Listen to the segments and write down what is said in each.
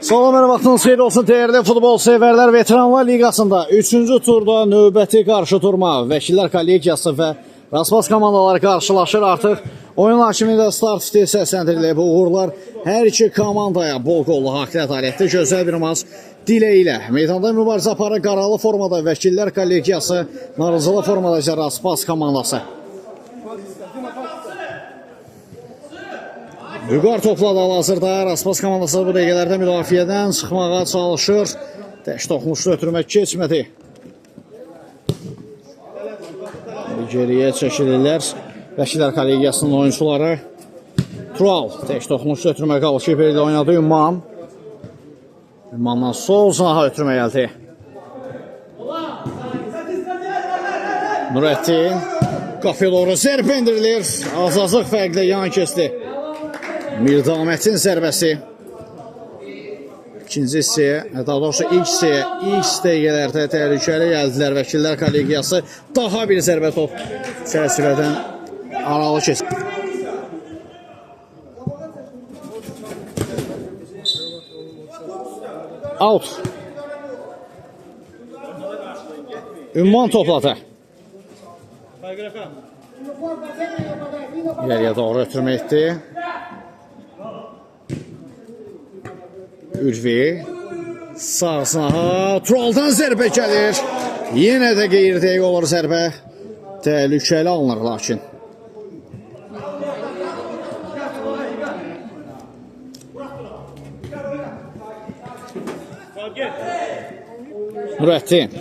Salam, hər vaxtınız xeyir olsun dəyərli futbol sevərlər. Veteranlar Liqasında 3-cü turda növbəti qarşı turma Vəkillər Kollegiyası və Raspas komandaları qarşılaşır. Artıq oyun hakimində start fiti səsləndirilib. Uğurlar hər iki komandaya bol qollu haqlı ədalətli gözəl bir maç diləyilə. Meydanda mübarizə aparı qaralı formada Vəkillər Kollegiyası, narıncılı formada isə Raspas komandası. Vüqar topladı hal-hazırda. Raspas komandası bu dəqiqələrdə müdafiədən çıxmağa çalışır. Dəş toxunuşlu ötürmək keçmədi. Geriyə çəkilirlər Vəkillər Kollegiyasının oyuncuları. Tural dəş toxunuşlu ötürmək qalışıb ilə oynadı Ümman. Ümmandan sol zanaha ötürmək gəldi. Nurəddin qapıya doğru zərbə indirilir. Azazlıq fərqlə yan keçdi. Mirdamətin zərbəsi. İkinci hissəyə, daha doğrusu ilk hissəyə, ilk dəqiqələrdə təhlükəli gəldilər. Vəkillər Kollegiyası daha bir zərbə top çərçivədən aralı keçdi. Out. Ümman topladı. İləriyə doğru ötürməkdir. Ülvi sağ sınaha Turaldan zərbə gəlir. Yenə də qeyri-dəqiq olur zərbə. Təhlükəli alınır lakin. Nurəddin.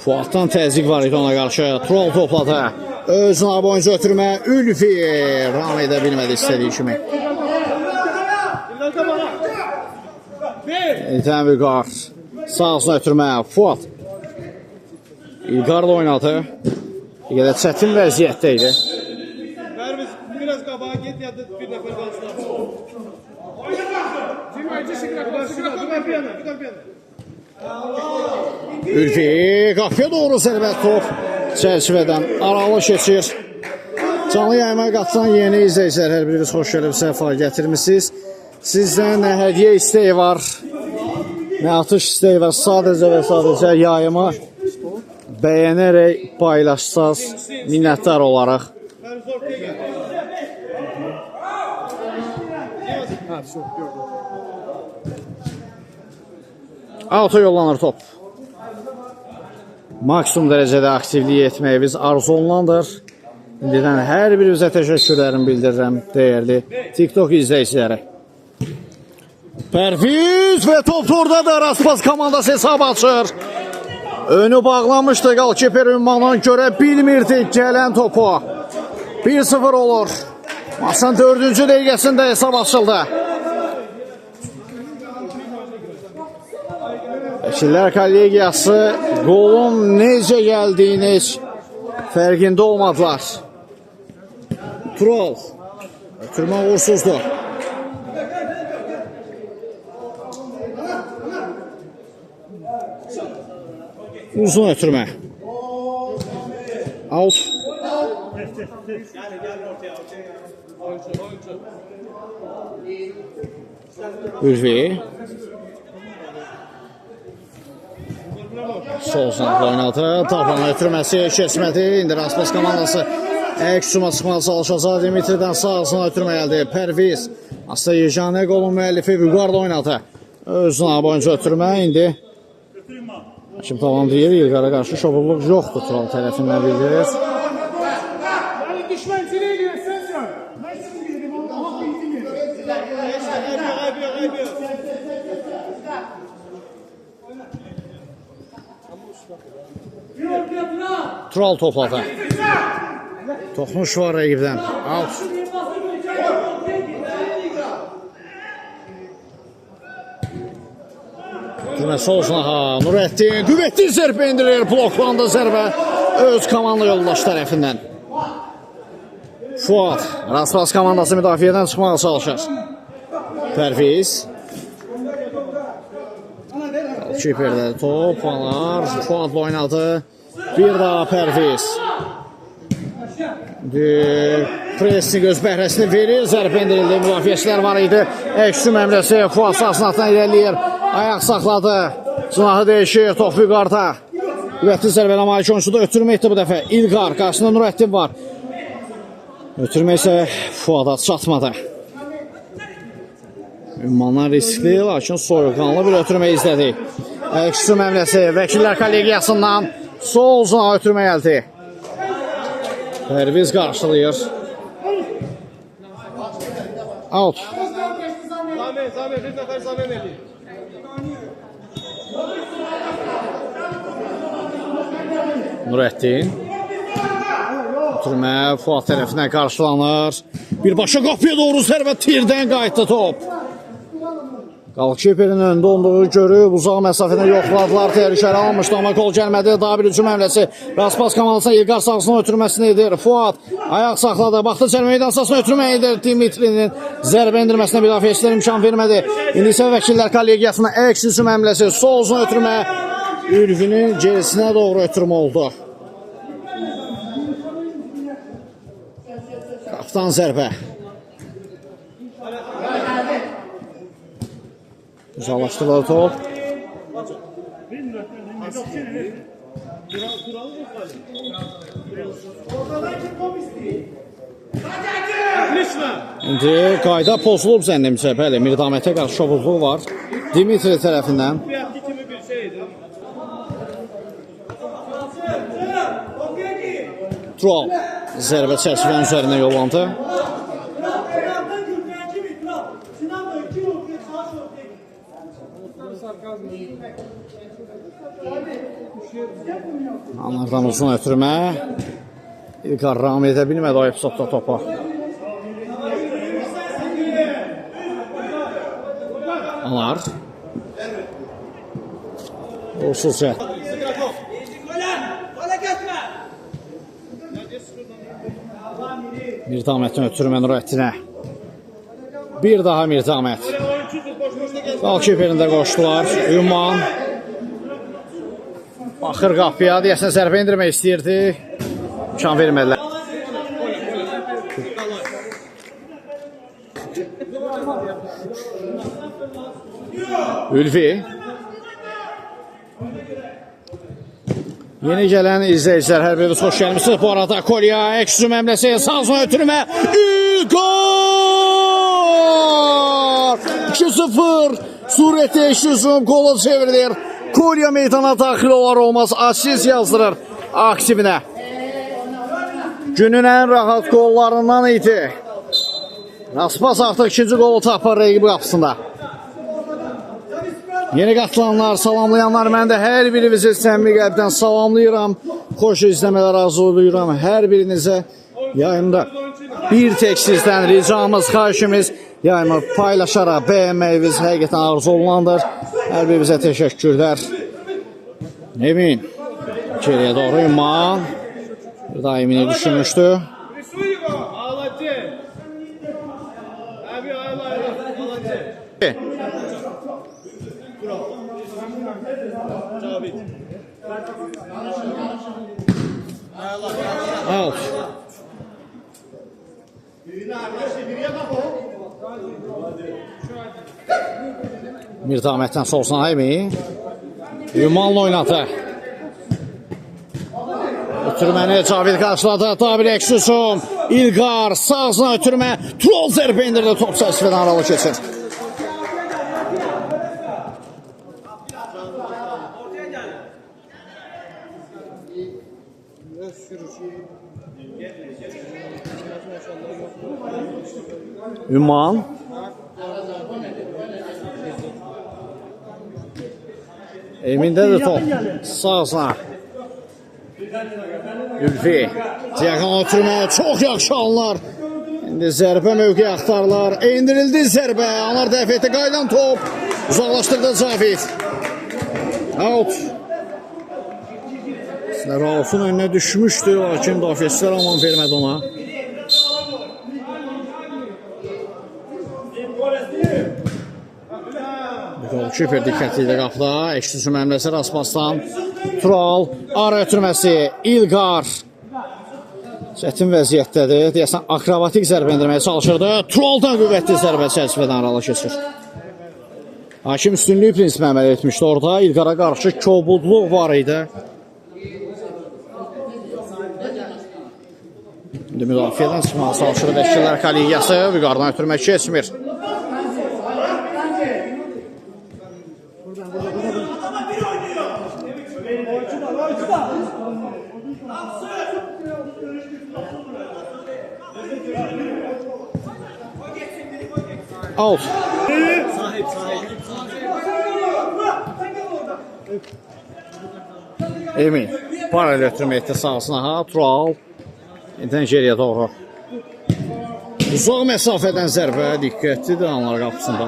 Fuatdan təzyiq var idi ona qarşı. Tural topladı. Özünə boyunca ötürmə. Ülvi ram edə bilmədi istədiyi kimi. İltən Vüqar sağsına ötürmə. Fuat İlqar da oynadı. Bir qədər çətin vəziyyətdə idi. Biraz qabağa get ya da bir nəfər qalsın. Ülvi qapıya doğru zərbə top çərçivədən aralı keçir. Canlı yayıma qatılan yeni izləyicilər, hər biriniz xoş gəlib, səfa gətirmişsiniz. Sizdən nə hədiyyə istəyi var, nə atış istəyi var. Sadəcə və sadəcə yayımı bəyənərək paylaşsaz minnətdar olaraq. Auto yollanır top. Maksimum dərəcədə aktivlik etməyimiz arzu olunandır. İndidən hər birinizə təşəkkürlərimi bildirirəm, dəyərli TikTok izləyiciləri. Pərviz və top orada da Raspas komandası hesab açır. Önü bağlanmışdı, qalkiper Ümmandan görə bilmirdi gələn topu. 1-0 olur. Maçın 4-cü dəqiqəsində hesab açıldı. Vəkillər Kollegiyası qolun necə gəldiyini fərqində olmadılar. Tural ötürmə uğursuzdur. Uzun ötürmə. Out. Ülvi. Sol sınıf oynadı. Tapana ötürməsi keçmədi. İndi Raspas komandası əksuma çıxmağa çalışacaq. Dimitridən sağsına ötürmə gəldi. Pərviz. Aslı yeganə qolun müəllifi Vüqar da oynadı. Özünə boyunca ötürmə indi. Kim tamam deyir, İlqara qarşı şoburluq yoxdur, Tural tərəfindən bildirir. Tural topladı. Toxunuş var rəqibdən. Out. Sol sınaha Nurəddin qüvvətli zərbə indirilir. Bloklandı zərbə öz komanda yoldaşı tərəfindən. Fuat Raspas komandası müdafiədən çıxmağa çalışır. Pərviz Kiperdə top var. Fuatla oynadı. Bir daha Pərviz. Presini göz bəhrəsini verir. Zərbə endirildi. Müdafiəçilər var idi. Əks hücum əmrəsi Fuad sahasından irəliləyir. Ayaq saxladı. Cinahı dəyişir. Top Vüqarda. Qüvvətli zərbələ malik oyuncuda ötürmə etdi bu dəfə. İlqar. Qarşısında Nurəddin var. Ötürmə isə Fuada çatmadı. Ünvanlar riskli, lakin soyuqanlı bir ötürmə izlədik. Əks hücum əmrəsi Vəkillər Kollegiyasından sol uzuna ötürmə gəldi. Pərviz qarşılayır. Out. Zame, bir nəfər Zame eləyir. Nurəddin. Ötürmə Fuad tərəfindən qarşılanır. Birbaşa qapıya doğru zərbə tirdən qayıtdı top. Qalkiperin önündə olduğu görüb uzaq məsafədən yoxladılar. Təhlükəli almışdı, amma gol gəlmədi. Daha bir hücum əmrəsi Raspas komandasına İlqar sahasına ötürməsini edir. Fuad ayaq saxladı. Baxdı içəri meydan sahasına ötürmə edir. Dimitrinin zərbə endirməsinə müdafiəçilər imkan vermədi. İndi isə Vəkillər Kollegiyasına əks hücum əmrəsi sol uzun ötürmə Ülvinin gerisinə doğru ötürmə oldu. Qaptan zərbə. Uzaqlaşdırılır top. İndi qayda pozulub zənnimcə. Bəli, Mirdamətə qarşı şovuzluq var. Dimitri tərəfindən. Tural zərbə çərçivənin üzərinə yollandı. Anlardan uzun ötürmə. İlqar ram edə bilmədi o epizodda topa. Anar. Uğursuz cəhd. Mirdamətin ötürmə Nurəddinə. Bir daha Mirdamət. Qalkiperində qoşdular. Ünvan. Baxır qapıya, deyəsən zərbə indirmək istəyirdi. İmkan vermədilər. Ülvi. Yeni gələn izləyicilər, hər biriniz xoş gəlmişsiniz. Bu arada Kolya, əks hücum əmrəsi, sağ uzun ötürmə. İlqar! 2-0. Surətli əks hücum qolu çevrilir. Kolya meydana daxil olar olmaz asist yazdırır aktivinə. Günün ən rahat qollarından idi. Raspas artıq ikinci qolu tapar rəqibi qapısında. Yeni qatılanlar, salamlayanlar, mən də hər birinizi səmimi qəlbdən salamlayıram. Xoş izləmələr arzu oluyuram. Hər birinizə yayımda bir tek sizdən ricamız, xahişimiz yayımı paylaşaraq bəyənməyiniz həqiqətən arzu olunandır. Hər birinizə təşəkkürlər. Emin. Geriyə doğru İmman. Bir daha Emin'i düşünmüşdü. Out. Mirdamətdən solsan Emin. Yumanla oynadı. Ötürməni Cavid qarşıladı. Daha bir əks hücum. İlqar sağına ötürmə. Tural zərbə indirdi. Top çərçivədən aralı keçir. Ünvan. Emindədir top. Sağına. Ülfi. Diaqon ötürmə. Çox yaxşı anlar. İndi zərbə mövqeyi axtarlar. Endirildi zərbə. Anar dəf etdi. Qaydan top. Uzaqlaşdırdı Cavid. Out. Rauf'un önünə düşmüşdü. Lakin müdafiəçilər aman vermədi ona. Golkiper diqqətli ilə qapıda. Əks hücum əmrəsi Raspasdan. Tural. Ara ötürməsi. İlqar. Çətin vəziyyətdədir. Deyəsən, akrobatik zərbə endirməyə çalışırdı. Trolldan qüvvətli zərbə çərçivədən aralı keçir. Hakim üstünlüyü prinsipi əməl etmişdi orada. İlqara qarşı kobudluq var idi. İndi müdafiədən çıxmağa çalışır Vəkillər Kollegiyası. Vüqardan ötürmək keçmir. Out. Emin. Paralel ötürməkdə sahasına ha. Tural. İntən geriyə doğru. Uzaq məsafədən zərbə diqqətlidir anlar qapısında.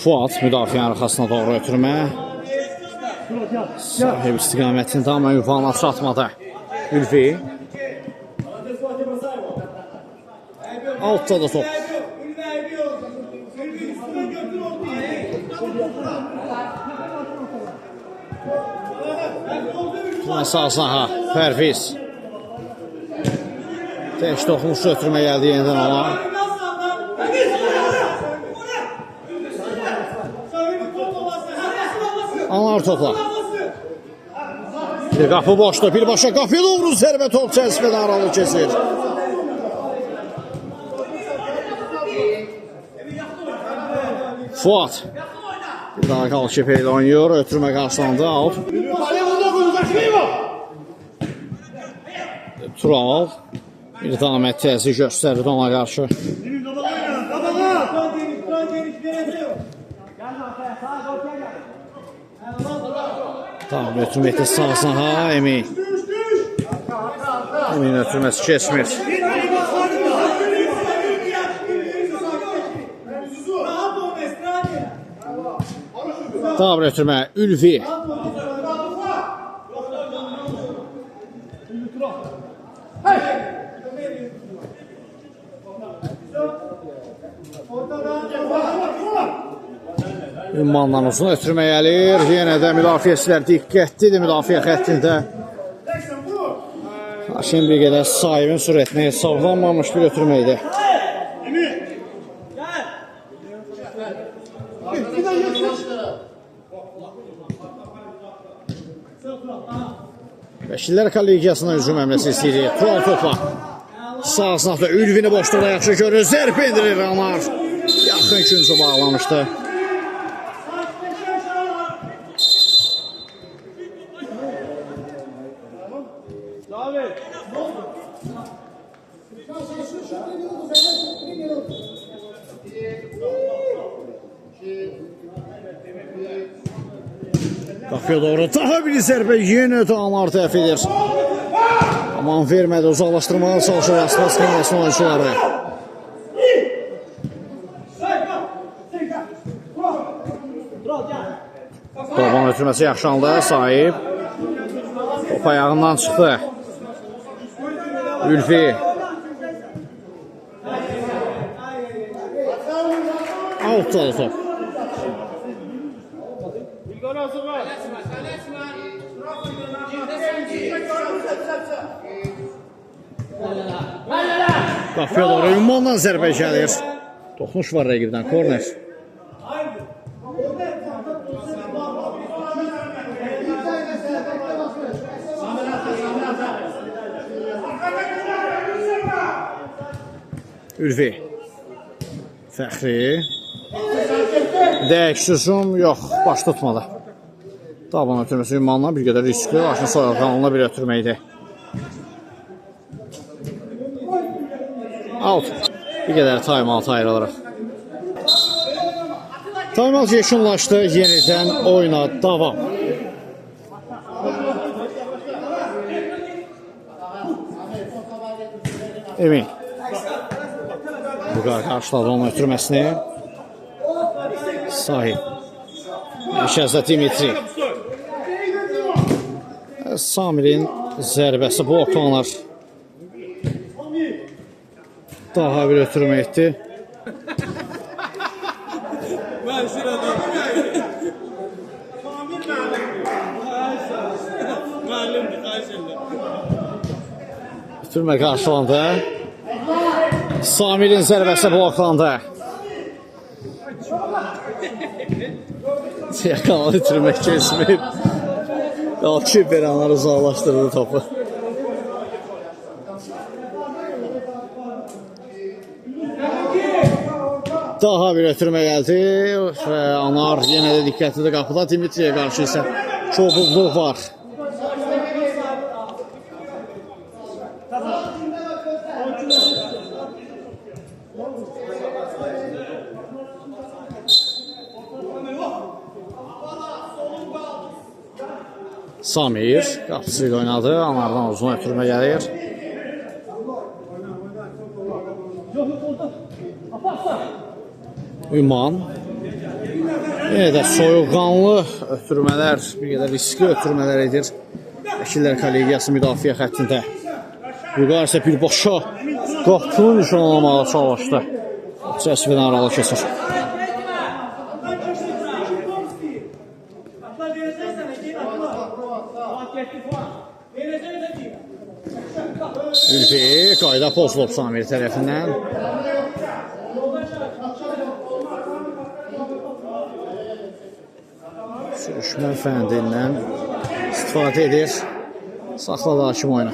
Fuat müdafiənin arxasına doğru ötürmə. Sahib istiqamətində amma ünvana çatmadı. Ülfi. Altda da top. Məsasına ha. Pərviz. Tək toxunuşu ötürmə gəldi yenidən ona. Anar topla. Bir qapı boşda, birbaşa qapıya doğru zərbə top çərçivədən aralı keçir. Fuat. Bir daha qal kepeyi ilə oynayır, ötürmə qarşılandı, out. Tural. Bir damət təzyiq göstərdi ona qarşı. Tamam, ötürməkdə sağsın ha, Emin. Emin ötürməsi keçmir. Tamam, ötürmə, Ülfi. Ünvandan uzun ötürmə gəlir. Yenə də müdafiəçilər diqqətlidir müdafiə xəttində. Hakim bir qədər sahibin sürətinə hesablanmamış bir ötürmə idi. Vəkillər Kollegiyasına hücum əmləsi istəyir. Tural topla. Sağ sınavda Ülvini boşluqda yaxşı görür. Zərbə endirir Anar. Yaxın küncü bağlamışdı. Qapıya doğru daha bir zərbə yenə də Anar təhv edir. Aman vermədi, uzaqlaşdırmağa çalışır Aspas Kamasın oyuncuları. Topun ötürməsi yaxşandı, sahib. Top ayağından çıxdı. Ülfi. Outda da top. Qapıya doğru ünvandan zərbə gəlir. Toxunuş var rəqibdən, korner. Ülfi. Fəxri. Dəqiq hücum yox, baş tutmadı. Taban ötürməsi ünvandan bir qədər riskli, başın soyalqanlığına bir ötürməkdir. Out. Bir qədər time-out ayrılırıq. Time-out yekunlaşdı, yenidən oyuna davam. Emin. Vüqar qarşıladı onun ötürməsini. Sahib. Şəhzə Dimitri. Samirin zərbəsi bloklanır. Daha bir ötürmə etdi. Ben şurada. Müəllimdir, xahiş edirəm. Ötürmə qarşılandı. Samirin zərbəsi bloklandı. Yakaladı ötürmək kesmir. Kiper anlar uzaqlaşdırdı topu. Daha bir ötürmə gəldi və Anar yenə də diqqətlidir qapıda. Dimitriyə qarşı isə çobukluq var. Samir qapısı ilə oynadı. Anardan uzun ötürmə gəlir. Ünman. Yenə də soyuqqanlı ötürmələr, bir qədər riskli ötürmələr edir. Vəkillər kollegiyası müdafiə xəttində. Vüqar isə birbaşa qapını nişanlamağa çalışdı. Cəsvədən aralı keçir. Ülfi qayda pozulub Samir tərəfindən. Sürüşmə fəndindən istifadə edir. Saxladı hakim oyunu.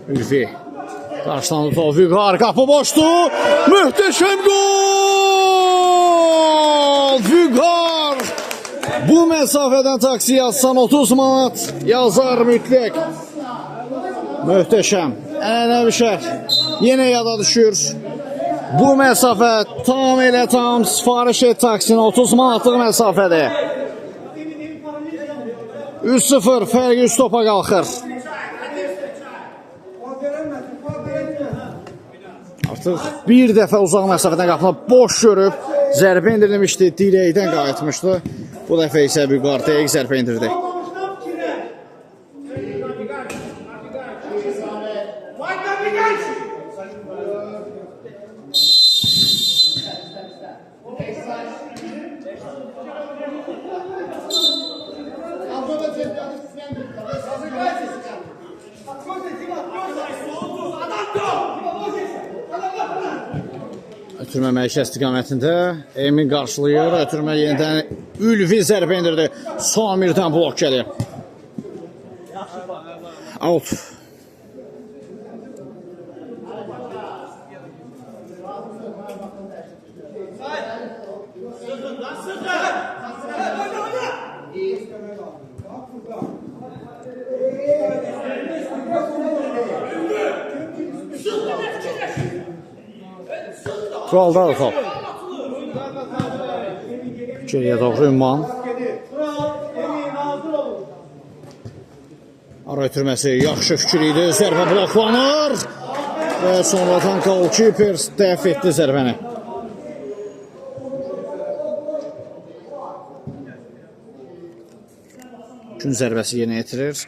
Ülfi qarşılandı top. Vüqar qapı boşdu. Möhtəşəm gol! Vüqar! Bu məsafədən taksi yazsan 30 manat yazar mütləq. Möhtəşəm. Ənənəvi şər. Yenə yada düşür. Bu məsafə tam elə tam sifariş et taksinin 30 manatlıq məsafədir. 3-0 fərqi 3 topa qalxır. Artıq bir dəfə uzaq məsafədən qapını boş görüb zərbə indirilmişdi, dirəkdən qayıtmışdı. Bu dəfə isə Vüqar dəqiq zərbə indirdi. Ötürmə məişə istiqamətində Emin qarşılayır. Ötürmə yenidən Ülvi zərbə indirdi. Samirdən blok gəlir. Out. Kuralda da top. Geriyə doğru Ünman. Ara ötürməsi yaxşı fikir idi. Zərbə bloklanır. Və sonradan goalkeeper dəf etdi zərbəni. Gün zərbəsi yenə yetirir.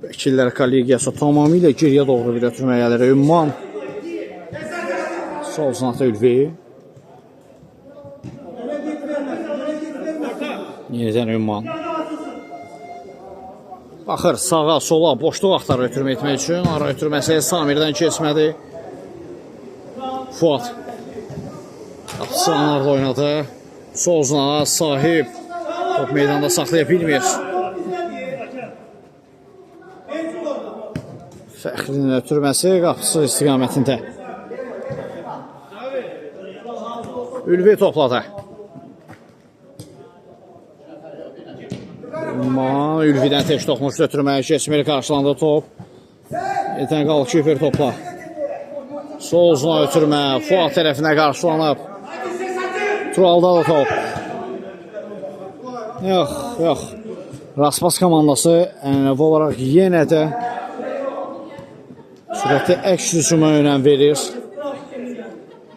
Vəkillər kollegiyası tamamilə geriyə doğru bir ötürmə gəlir. Ünman. Sol zanatda Ülvi. Yenidən Ünman. Baxır sağa, sola, boşluq axtarır ötürmə etmək üçün. Ara ötürməsi Samirdən keçmədi. Fuat. Qapısı Anarda oynadı. Sol zanat sahib. Top meydanda saxlaya bilmir. Fəxrinin ötürməsi qapısı istiqamətində. Ülvi topladı. Ülvidən tək toxmuş ötürməyə keçmir, qarşılandı top. Yetən goalkeeper topla. Sol uzuna ötürmə, Fuat tərəfinə qarşılanıb. Turalda da top. Yox. Raspas komandası ənənəvi olaraq yenə də sürətli əks hücuma önəm verir.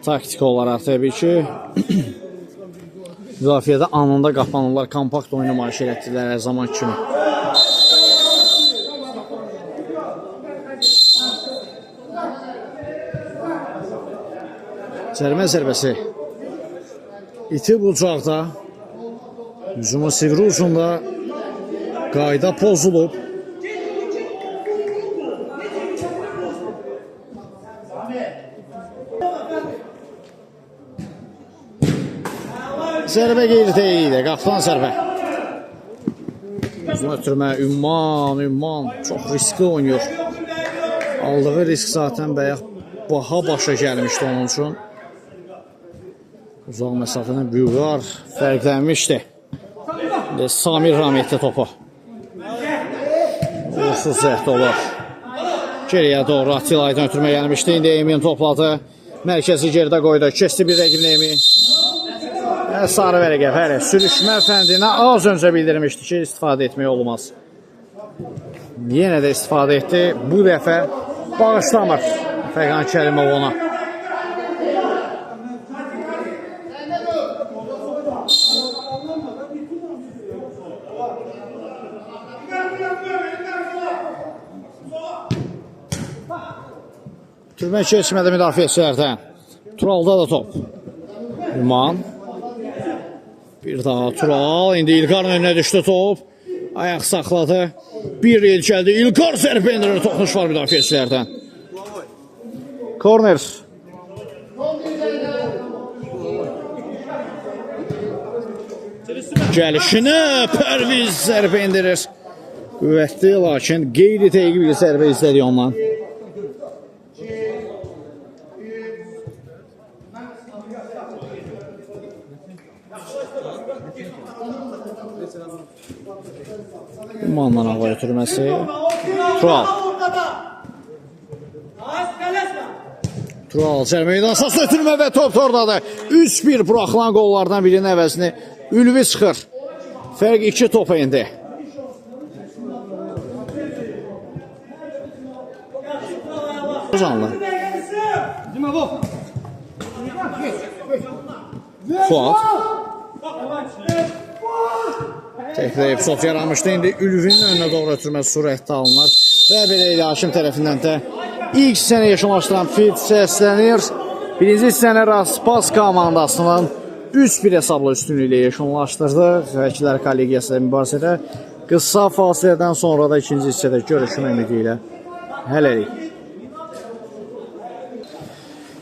Taktik olaraq təbii ki, müdafiədə anında qapanırlar, kompakt oyun nümayiş etdilər hər zaman kimi. Zərbəsi iti bucaqda, hücumun sivri ucunda qayda pozulub. Zərbə qeyri-teylidir, qapıdan zərbə. Uzun ötürmə, Ümman çox riskli oynuyor. Aldığı risk zaten bayaq baha başa gəlmişdi onun üçün. Uzaq məsafədən Büyüqar fərqlənmişdi. Samir Ramiyetdə topu. Uğursuz zəhd olur. Geriyə doğru Atilla Aydın ötürmə gəlmişdi. İndi Emin topladı. Mərkəzi geridə qoydu. Keçdi bir rəqibin Emin. Sarı vərəqə, sürüşmə fəndinə az öncə bildirmişdi ki, istifadə etmək olmaz. Yenə də istifadə etdi. Bu dəfə bağışlamır Fəqan Kərimov ona. Türmə keçmədə müdafiəçilərdən. Turalda da top. Ümman. Bir daha Tural. İndi İlqarın önünə düşdü top. Ayaq saxladı. Bir el gəldi. İlqar zərbə endirir. Toxunuş var müdafiəçilərdən. Korner. Gəlişinə Pərviz zərbə endirir. Qüvvətli, lakin qeyri-teyqi bir zərbə izlədi ondan. Ümmandan hava ötürməsi. Tural cərmə meydansası ötürmə və top oradadır. 3-1 buraxılan qollardan birinin əvəzini Ülvi çıxır. Fərq 2 topa indi. Uzanlı. Fuat. Tekrar epizod yaranmışdı. İndi Ülvinin önünə doğru ötürməsi surətdə alınır. Və belə ilə Hakim tərəfindən də ilk sənə yaşamışdıran fit səslənir. Birinci sənə Raspas komandasının 3-1 hesabla üstünlüyü yekunlaşdırdı. Vəkillər kollegiyası mübarizədə qısa fasilədən sonra da ikinci hissədə görüşmə ümidi ilə hələlik.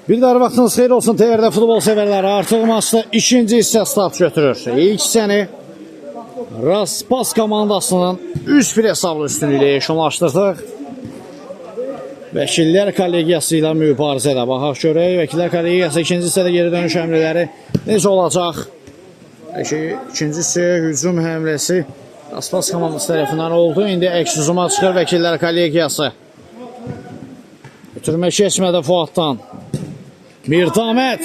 Bir daha vaxtınız xeyir olsun TRT futbol sevərləri. Artıq maçda ikinci hissə start götürür. İlk səni Raspas komandasının 3-1 hesablı üstünlüyü yekunlaşdırdıq. Vəkillər kollegiyası ilə mübarizədə. Baxaq görək, Vəkillər kollegiyası ikinci hissədə geri dönüş həmlələri necə olacaq? İkincisi hücum həmləsi Raspas komandası tərəfindən oldu. İndi əks hücuma çıxır Vəkillər kollegiyası. Ötürmə keçmədə Fuatdan. Mirdamət.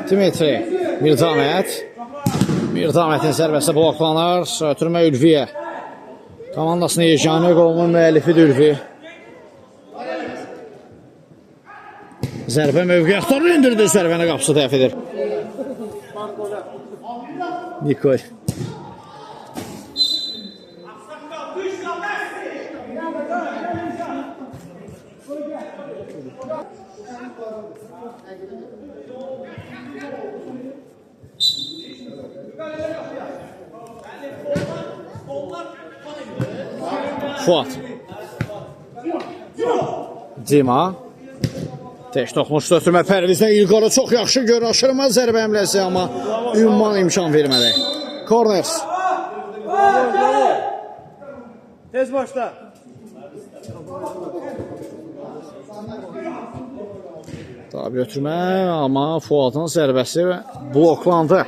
Dimitri. Mirdamətin zərbəsi bloklanır. Ötürmə Ülviyə. Komandasının yeganə qolunun müəllifidir Ülvi. Zərbə mövqe axtarır, indirdi. Zərbəni qapısı dəf edir. Nikol. Fuat. Dima. Tək toxunuşda ötürmə Pərvizdən İlqarı çox yaxşı görür. Aşırmaz zərbə həmləsi, amma Ümman imkan vermədi. Korner. Tez başla. Daha bir ötürmə, amma Fuatın zərbəsi bloklandı.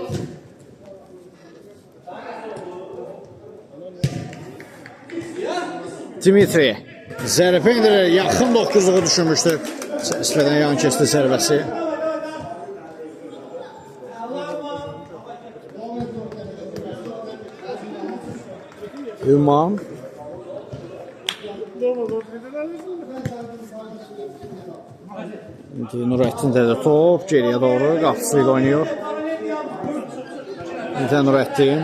Dimitri. Zərbə indirir. Yaxın 9-luğu düşünmüşdü. Səslədən yan keçdi zərbəsi. Ümman. İndi Nurəddin də top geriyə doğru qapısı ilə oynayır. İndi Nurəddin.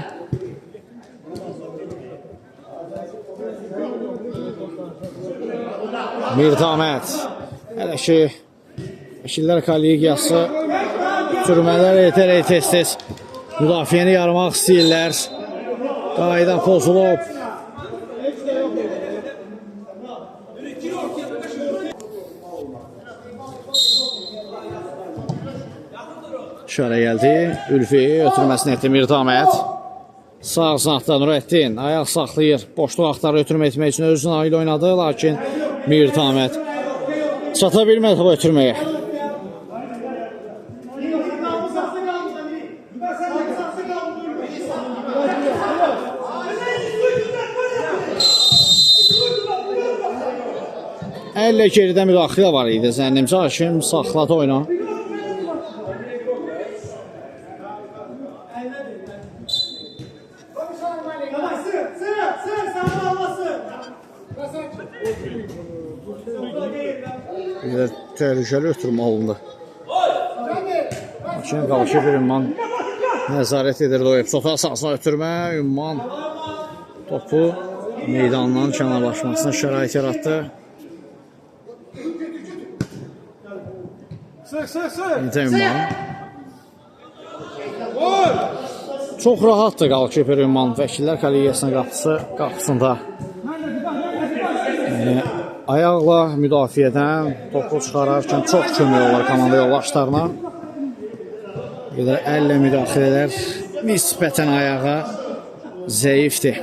Mirdaməd. Hələ ki Vəkillər Kollegiyası sürmələr etərək tez-tez müdafiəni yarmaq istəyirlər. Qayda pozulub. İşarə gəldi. Ülfi ötürməsini etdi Mirdaməd. Sağ sınaqda Nurəddin ayaq saxlayır. Boşluq axtarı ötürmə etmək üçün özünün ayı ilə oynadı. Lakin Mirdaməd çata bilmədi bu ötürməyə. Əllə geridə müdaxilə var idi. Zənnimcə hakim saxladı oyunu. Bir də təhlükəli ötürmə olundu. Hakim qalışır bir Ümman nəzarət edirdi o epizota sahasına ötürmə. Ümman topu meydandan kənarlaşmasına şərait yaratdı. İntə Ümman. Çox rahatdır qalkiper Ümman. Vəkillər Kollegiyasının qapısında. Ayaqla müdafiədən topu çıxararkən çox kömək olar komanda yoldaşlarına. Bir də əllə müdaxilələr nisbətən ayağa zəifdir.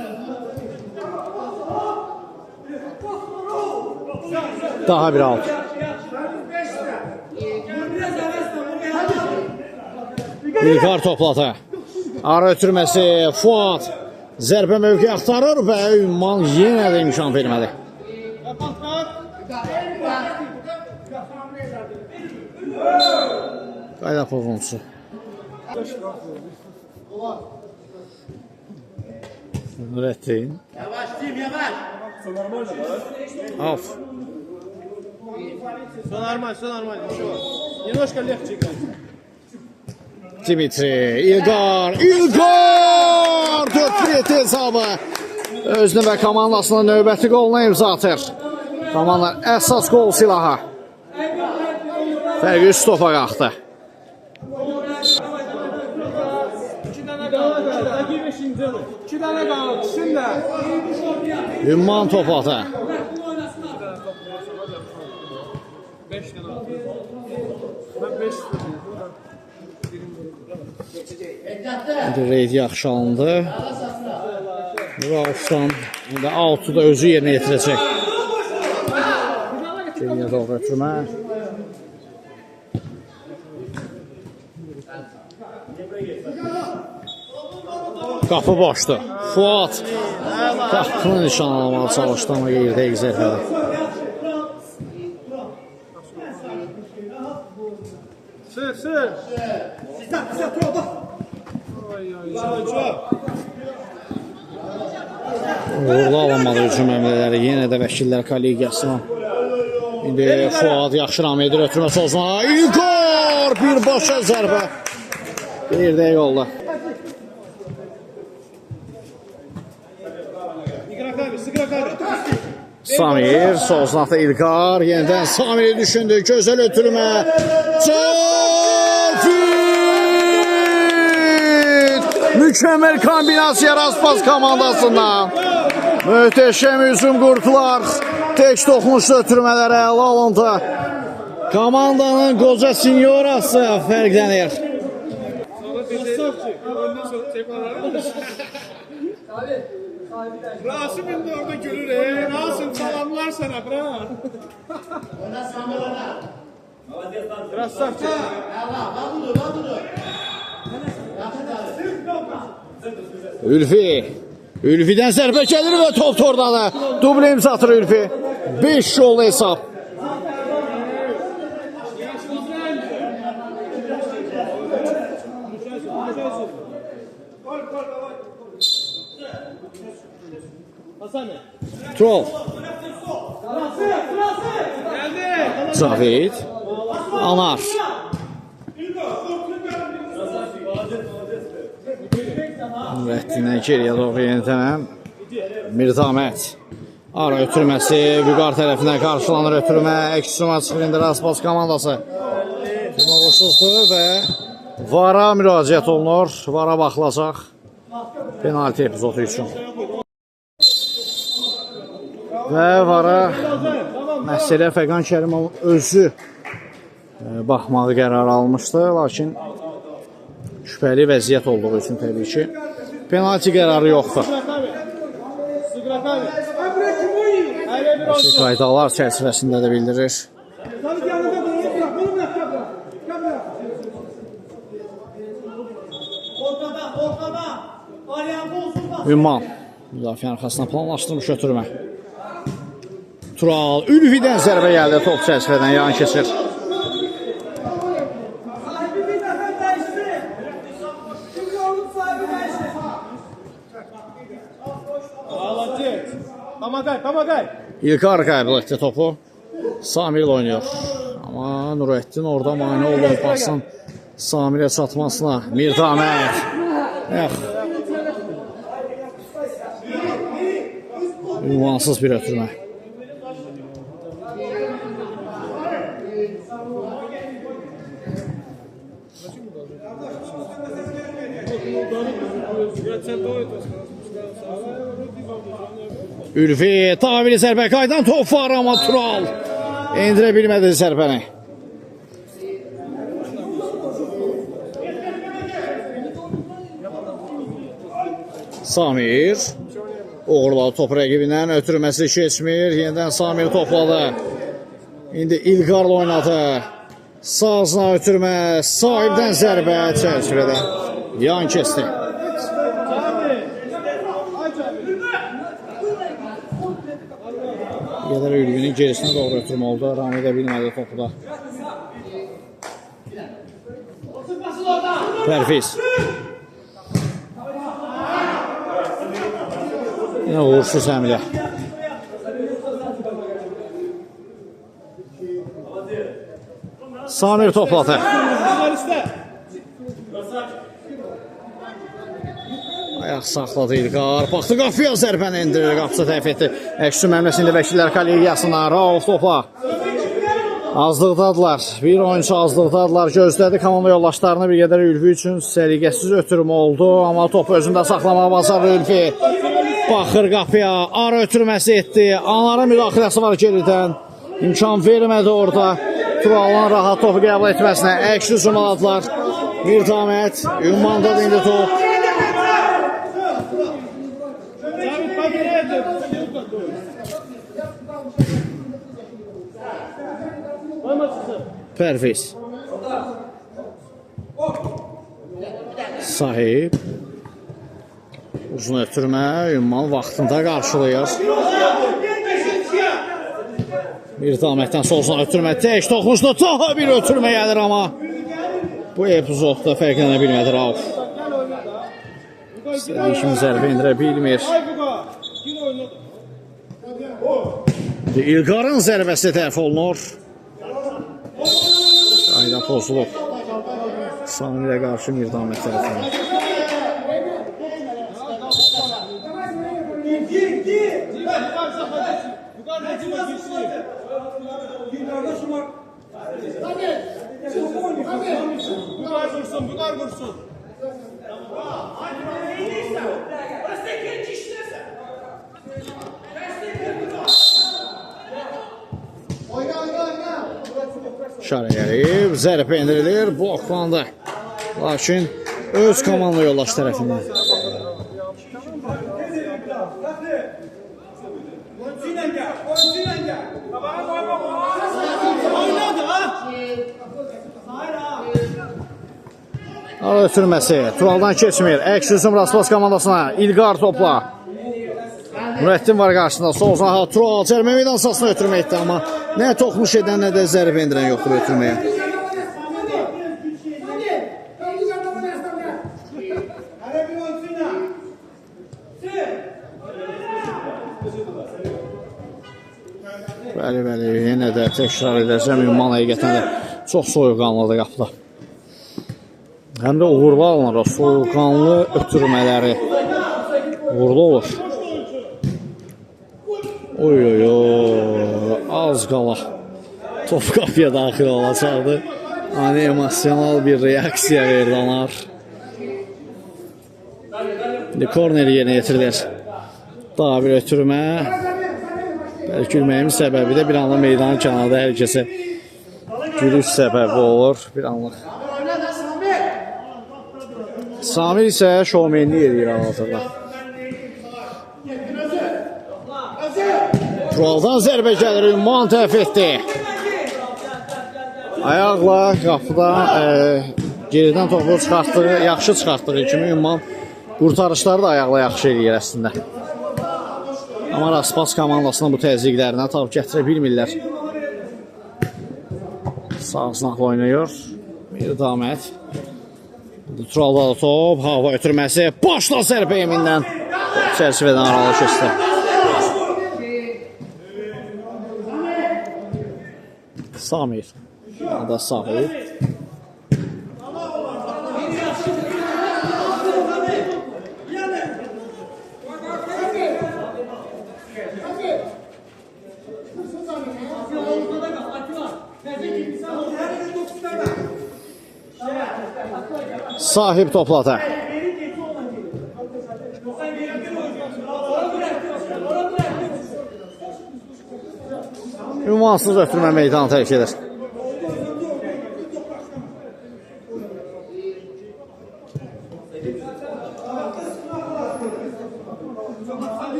Daha bir alt. İlqar topladı. Ara ötürməsi Fuad zərbə mövqe axtarır və Ümman yenə də imkan vermədi. Qayda pozuntusu. Nurəddin. Af. Все нормально, ничего. Немножко легче играть. Dimitri, İlqar 4-1 hesabı. Özünü və komandasına növbəti qoluna imza atır. Komanda əsas qol silahı. Fərqi üst topa qalxdı. İki tane kaldı. Şimdi. Ümman topladı. 5 tane. Ben 5 Reyd yaxşı alındı. Raufdan 6'da da özü yerinə yetirəcək. Geriyə doğru ötürmə. Qapı boşdur. Fuad qapını nişan almağa çalışdı ama yerdə əgzətmədi. Sır. Uğurlu alınmadı hücum əmrləri. Yenə də Vəkillər Kollegiyasına. İndi Fuad yaxşı ram edir ötürmə sozuna. İlqar birbaşa zərbə. Bir də yolda. Samir, Soznaqda İlqar, yenidən Samir'i düşündü, gözəl ötürmə. Cəfid! Mükəmməl kombinasiya Raspas komandasından. Möhtəşəm hücum qurdular. Tək toxunuşlu ötürmələrə əla alındı. Komandanın qoca sinyorası fərqlənir. Rasim indi orada gülür. Rasim salamlar sana bra. Krasavçı. Ülfidən zərbə gəlir və top tordadı. Dublə imza atır Ülfi. 5 yollu hesab. Hasan. Tural. Geldi. Cavid. Anar. Nurəddin'dən geriyə doğru yenidən Mirzahmet. Ara ötürməsi Vüqar tərəfindən qarşılanır ötürmə. Əksüma çıxırında Raspas komandası. Firma qoşuldu və VAR-a müraciət olunur. VAR-a baxılacaq penalti epizodu üçün. Və VAR-a məsələ Fəqan Kərimov özü baxmağı qərar almışdı. Lakin şübhəli vəziyyət olduğu üçün təbii ki penalti qərarı yoxdur. Qaydalar çərçivəsində də bildirir. Ümman müdafiə arxasına planlaşdırmış ötürmə. Tural Ülvidən zərbə gəldi, top çərçivədən yan keçir. Pomagay. İlkar qəbul etdi topu. Samir oynuyor. Amma Nurəddin orada mane oldu pasın Samirə çatmasına. Mirzahmet. Ünvansız bir ötürmə. Ülvi davili zərbə qaydan top var amma Tural endirə bilmədi zərbəni. Samir uğurladı top rəqibindən, ötürməsi keçmir. Yenidən Samir topladı. İndi İlqarla oynadı. Sağına ötürmə, sahibdən zərbə çərçivədən yan keçdi. Gedər Ülvinin gerisinə doğru ötürmə oldu. Ram edə bilmədi topu da. Pərfiz. Yine uğursuz həmlə. Samir topladı. Ayaq saxladı İlqar. Baxdı qapıya zərbəni indirir. Qapısı təhv etdi. Əksü məmləsində Vəkillər Kollegiyasına Rauf topla. Azlıqdadılar. Bir oyuncu azlıqdadılar. Gözlədi komanda yoldaşlarını bir qədər Ülvi üçün səliqəsiz ötürmə oldu. Amma topu özündə saxlamağa bacarır Ülvi. Baxır qapıya. Ara ötürməsi etdi. Anarın müdaxiləsi var geridən. İmkan vermədi orada. Turalın rahat topu qəbul etməsinə. Əksü cumaladılar. Mirzahmet. Ünvandadır indi top. Pərfiz. Sahib. Uzun ötürmə. Ünvan vaxtında qarşılayır. Mirzahmetdən solsan ötürmə. Tək toxmuşdu. Daha bir ötürmə gəlir amma bu epizodda fərqlənə bilmədi Rauf. İstədiyi kimi zərbə indirə bilmir. İlqarın zərbəsi təhv olunur. Qayda pozulub. Samirə qarşı Mirzahmet tərəfindən. Vüqar vursun. İşarə gəlib, zərbə indirilir, bloklandı. Lakin öz komanda yoldaş tərəfindən. Ara ötürməsi, Turaldan keçmir. Əks hücum Raspas komandasına İlqar topla. Nurəddin var qarşısında. Sol saha Tural cərmə meydansasına ötürmə etdi amma nə toxmuş edən, nə də zərbə indirən yoxdur ötürməyə. Bəli, yenə də təkrar edəcəm. Ünvan həqiqətən də çox soyuqqanlıdır qapıda. Həm də uğurlu alınır o soyuqqanlı ötürmələri. Uğurlu olur. Oy, az qala top qapıya daxil olacaqdı. Emosional bir reaksiya verdi onlar. Korneri yerinə yetirilir. Daha bir ötürmə. Bəlkə gülməyimin səbəbi də bir anlıq meydanın kənarında hər kəsə gülüş səbəbi olur. Bir anlıq. Samir isə şovmenli edir hal-hazırda. Turaldan zərbə gəlir, Ünvan təhv etdi. Ayaqla qapıda geridən topu çıxartdığı, yaxşı çıxartdığı kimi Ünvan qurtarışları da ayaqla yaxşı eləyir əslində. Amma Raspas komandasının bu təzyiqlərinə tab gətirə bilmirlər. Sağ sınaqla oynayır. Mirdamət. Turalda da top, hava ötürməsi. Başla zərbə yemindən. Çərçivədən aralı keçdi. Samir. Ya da sahib. Sahib topladı. Ünvansız ötürmə meydanı tərk edir.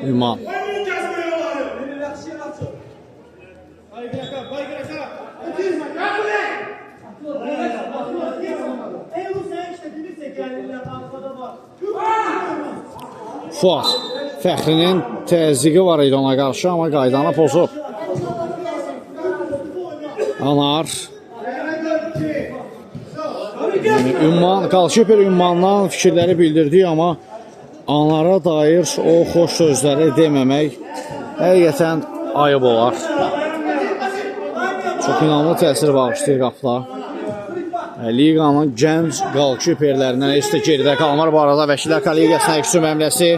Ünvan. Fuat. Fəxrinin təzyiqi var idi ona qarşı, amma qaydanı pozub. Anar. Ünvan, Qalşiper Ünvandan fikirləri bildirdi, amma Anara dair o xoş sözləri deməmək həqiqətən ayıb olar. Çox inanlı təsir bağışlayır qapıda. Liqanın gənc qalkiperlərindən heç də geridə qalmır. Bu arada Vəkillər Kollegiyasına əksü məmləsi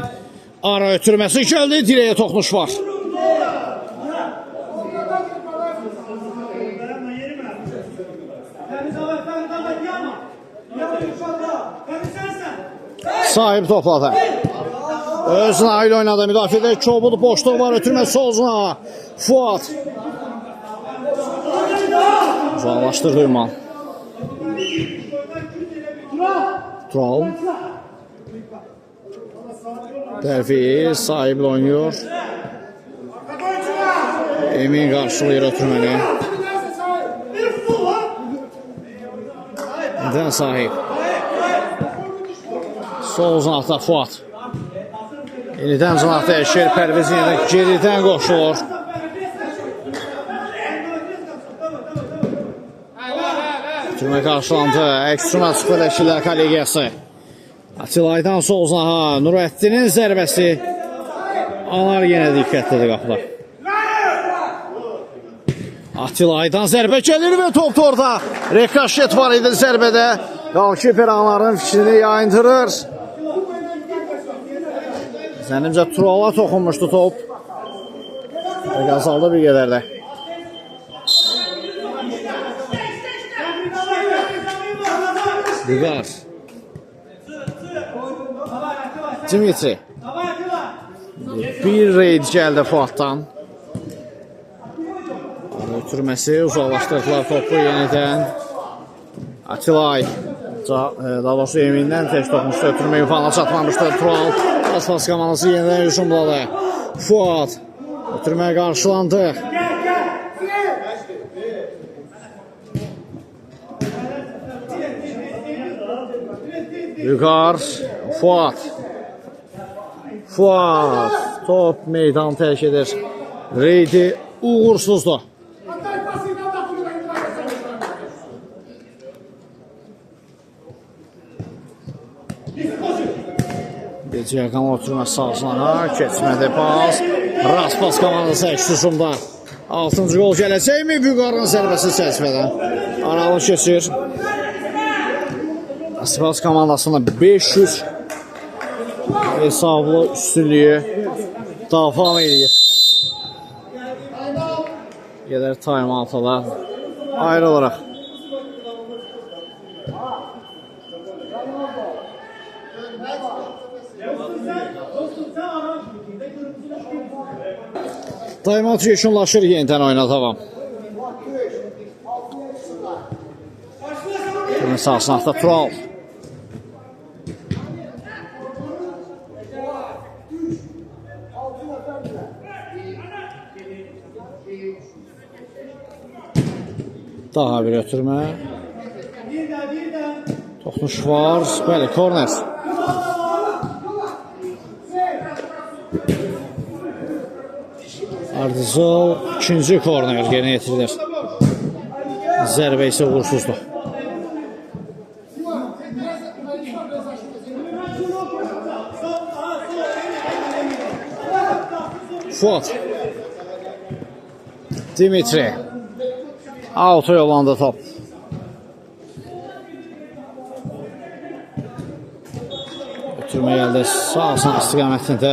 ara ötürməsi gəldi. Direyə toxunuş var. Sahib topladı. Özünə aile oynadı. Müdafiədə Çobud boşluq var. Ötürməsi solzuna. Fuat. Uzaqlaşdırdı Ünvan. Tural. Tərfiyi sahiblə oynuyor. Emin qarşılayır ötürməni. Nədən sahib. Sol uzunaqda Fuat. Yenidən cınaq dəyişir. Pərviz yenidən geridən qoşulur. Ötürmə qarşılandı. Əksuna çıxdı Vəkillər Kollegiyası. Atilaydan sol uzağa. Nurəddinin zərbəsi. Anar yenə diqqətlidir qapıda. Atilaydan zərbə gəlir və top orada. Rekaşet var idi zərbədə. Qalkiper Anarın fikrini yayındırır. Zənnimcə Turala toxunmuşdu top. Qazaldı bir qədər də. Ligar. Dimitri. Bir reyd gəldi Fuatdan. Ötürməsi uzaqlaşdırdılar topu yenidən. Atilay. Daha doğrusu Emin'dən tək toxunmuşdu. Ötürmə yuxana çatmamışdı. Tural. Raspas komandası yenidən hücumladı. Fuat. Ötürməyə qarşılandı. Yuqar. Fuat. Fuat. Top meydan tərk edir. Reydi uğursuzdu. Gecəyə qanal oturması sağsına. Keçmədi pas. Raspas komandası əks hücumda. 6-cı gol gələcəkmi? Vüqarın zərbəsi çərçivədən. Aralı keçir. Sivas komandasında 500 hesablı üstünlüyü davam edir. Gedər time altıla ayrı olaraq. Time out yekunlaşır, yenidən oyuna davam. Bunun sahasına da Tural. Daha bir ötürmə. Toxunuş var. Bəli, korner. Ardızıl ikinci korner yerinə yetirilir. Zərbə isə uğursuzdur. Fuat. Dimitri. Auto yolanda top. Ötürmə gəldi sağ istiqamətində.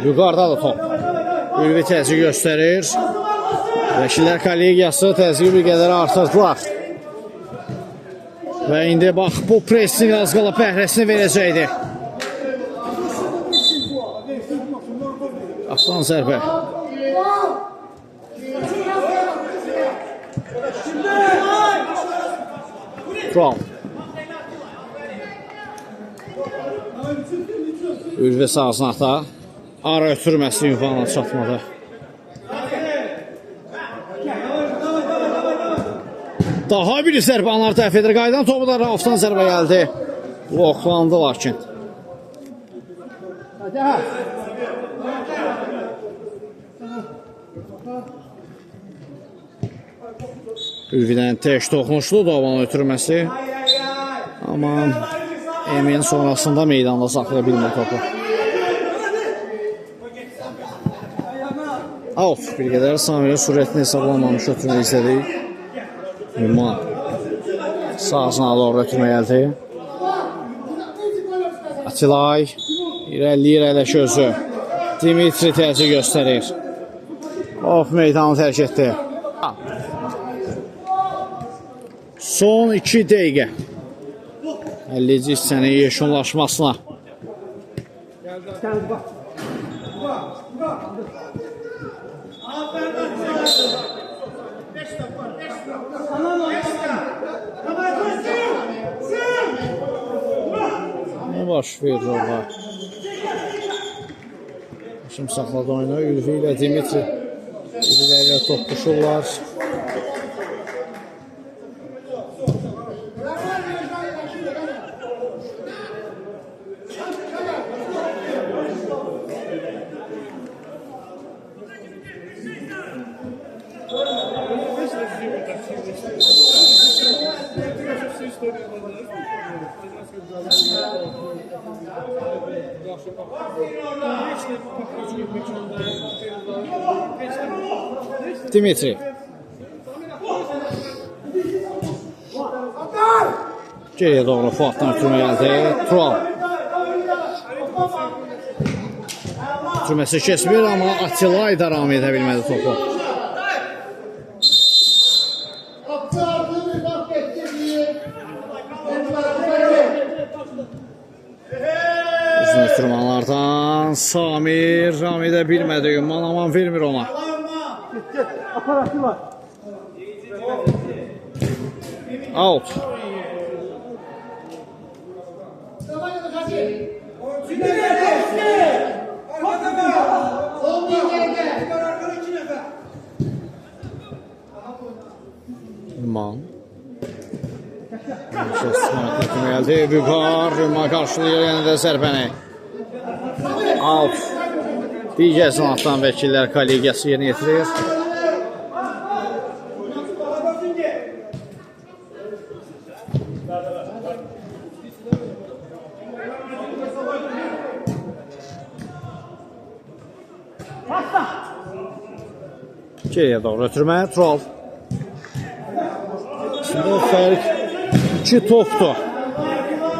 Yuqarıda da top. Ülvi təzyiq göstərir. Vəkillər kollegiyası təzyiqi bir qədər artırdılar. Və indi bax bu pressin az qala bəhrəsini verəcəkdir. Aslan zərbə. Tural. Ülvi sahasına ata. Ara ötürməsi ünvana çatmadı. Daha bir zərbə anlar təhv edir. Qaydan topu da Raufdan zərbə gəldi. Bloqlandı lakin. Ülvidən tək toxunuşlu davan ötürməsi. Amma Emin sonrasında meydanda saxlaya bilmir topu. Out. Bir qədər Samir'in sürətini hesablanmamış ötürmə izlədik. Ümman. Sağsına doğru ötürmə gəldi. Atilay. İrəliyir ələşi özü. Dimitri təzyiq göstərir. Of, meydanı tərk etdi. Son 2 dəqiqə. 50-ci hissənin yekunlaşmasına. Ne baş verir orada? Şimdi saxladı oyunu. Ülvi ilə Dimitri birilərlə toqquşurlar. Dimitri. Geriye doğru Fuat'tan ötürmə gəldi. Tural. Ötürməsi kesmir, amma Atilay da davam edə bilmədi topu. Uzun ötürmələrdən Samir davam edə bilmədi. Ümman aman vermir ona. Out. Ümman. Geldi. Vüqar. Ümman qarşılıyor yenə də zərbəni. Out. Digər sanatdan vəkillər kollegiyası yerinə yetirir. Geriyə doğru ötürmə, Tural. Şimdi fərq 2 topdur.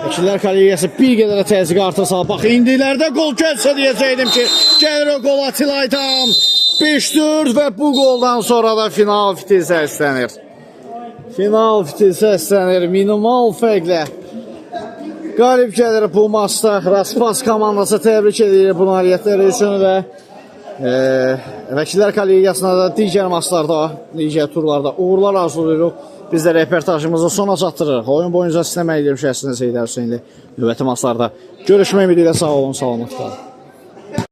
Vəkillər Kollegiyası bir qədər təzyiq artırsa, bax indilərdə qol gəlsə deyəcəkdim ki, gəlir o qol Atilla Aytan. 5-4 və bu qoldan sonra da final fitil səslənir. Final fitil səslənir, minimal fərqlə. Qalib gəlir bu maçda. Raspas komandası təbrik edir bu nailiyyətləri üçün və Vəkillər Kollegiyasına da digər maçlarda, digər turlarda uğurlar arzulayırıq. Biz də reportajımızı sona çatdırırıq. Oyun boyunca sizə mən edirəm şəhsiniz Heydər Hüseynli. Növbəti maçlarda görüşmək ümidilə sağ olun, salamat qalın.